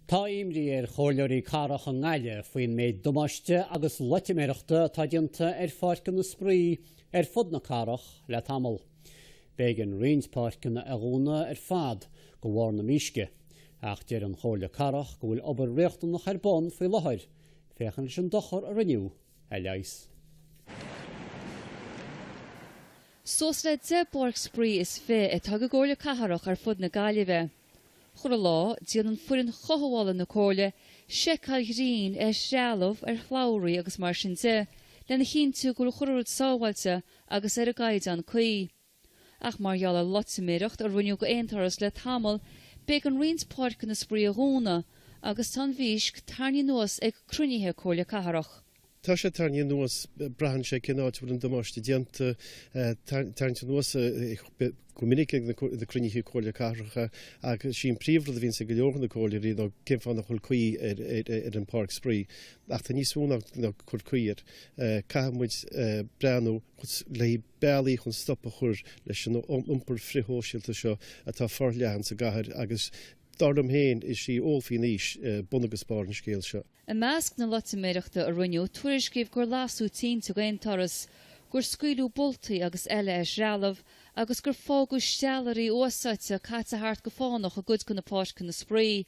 Tá imrí chomhairleoirí Cathrach an Gaillimhe faoin méid domaiste agus Loitiméireachta tá déanta Pháirceanna Spraoi fud na Cathrach le tamil. Bégan rions Pháirceanna a fad go bhfar na míisce. Ach deir an chomhairle Cathrach go bhfuil obair riachtanach bon faoi láthair, féchan sin dochar a riniu leis. Sos le de Spraoi is fé tá go gcomhairle Cathrach fud na Gaillimhe. Chur lá díann an fuireann chothabhála na cóirle, seiceáil ghrian realamh chlabhraí agus mar sin de, lena chinntiú go churúid sábhailte agus a gaiid an chuí. Ach mar gheall Loitiméireacht rinneú go aontaras le tamil, beag an rions Pháirceanna Spraoi agus tá bhísc tarnaí nuas ag crunithe chomhairle Cathrach. Tá sé tarnaí nuas brahan sé cinnáid bhfuil an domáiste déanta tarnaí nuas go minic na crunithe chomhairle Cathrach agus sin príomhre a bhíonn sa go leorgan na cóirle rí nó cin fána chul chuí ar an Párc Spraoi. Ach tá níos múna ná chur chuíir caihamid breanú le bealaí chun stoppa chur leis an iompar frithóisialta seo atá forleathan sa gcathair agus Dardam héin is sí ófí níos bunagus spáir an scéal seo. A measc na Loitiméireachta a rinneú tuairiscríomh gur lasú tínta go aontaras, gur scuilú boltaí agus eile realamh agus gur fágu stealarí ósáite caite go fánach a gcuid go na Pháirceanna Spraoi.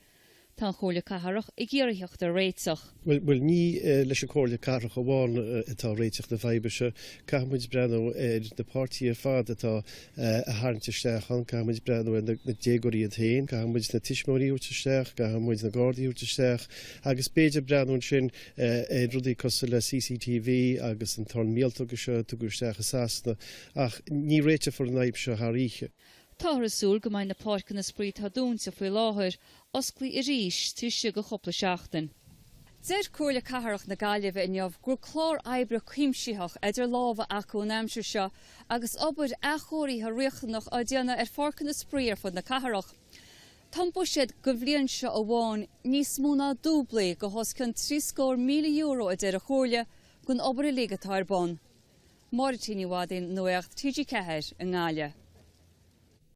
Tá chomhairle Cathrach i ggéireacht a réiteach. Well ní leis an chomhairle Cathrach amháin atá réiteach na bhaibeise, caihamid breanú na pártaí fad atá a tharntasteach an, caihamid breanú na déagóirí a thain, caihamid na tiismóirí úrtasteach, caihamid na gádaí úrtasteach, agus beidir breanún sin rudaí cosa le CCTV agus an tarn míaltóga seo tugusteach a sasna, ach ní réite for naib seo tharíe. Táthasúil go mbeidh na Pháirceanna Spraoi tá dúnta faoi láthair osclaí i ríis tuaiste go chopla seachtain. Deir chomhairle Cathrach na Gaillimhe inniuh gur chlár oibre cuimsithe idir lámha acu an aimsir seo agus obair achóirithe riachtanach a déanana Pháirceanna Spraoi fud na Cathrach. Tá buisiad go bhblionn seo amháin níos mó ná dúbla go hoscin €300,000 a deir a chomhairle gon obair a ligatá ar bon. Nuacht TG4 an Gaillimhe.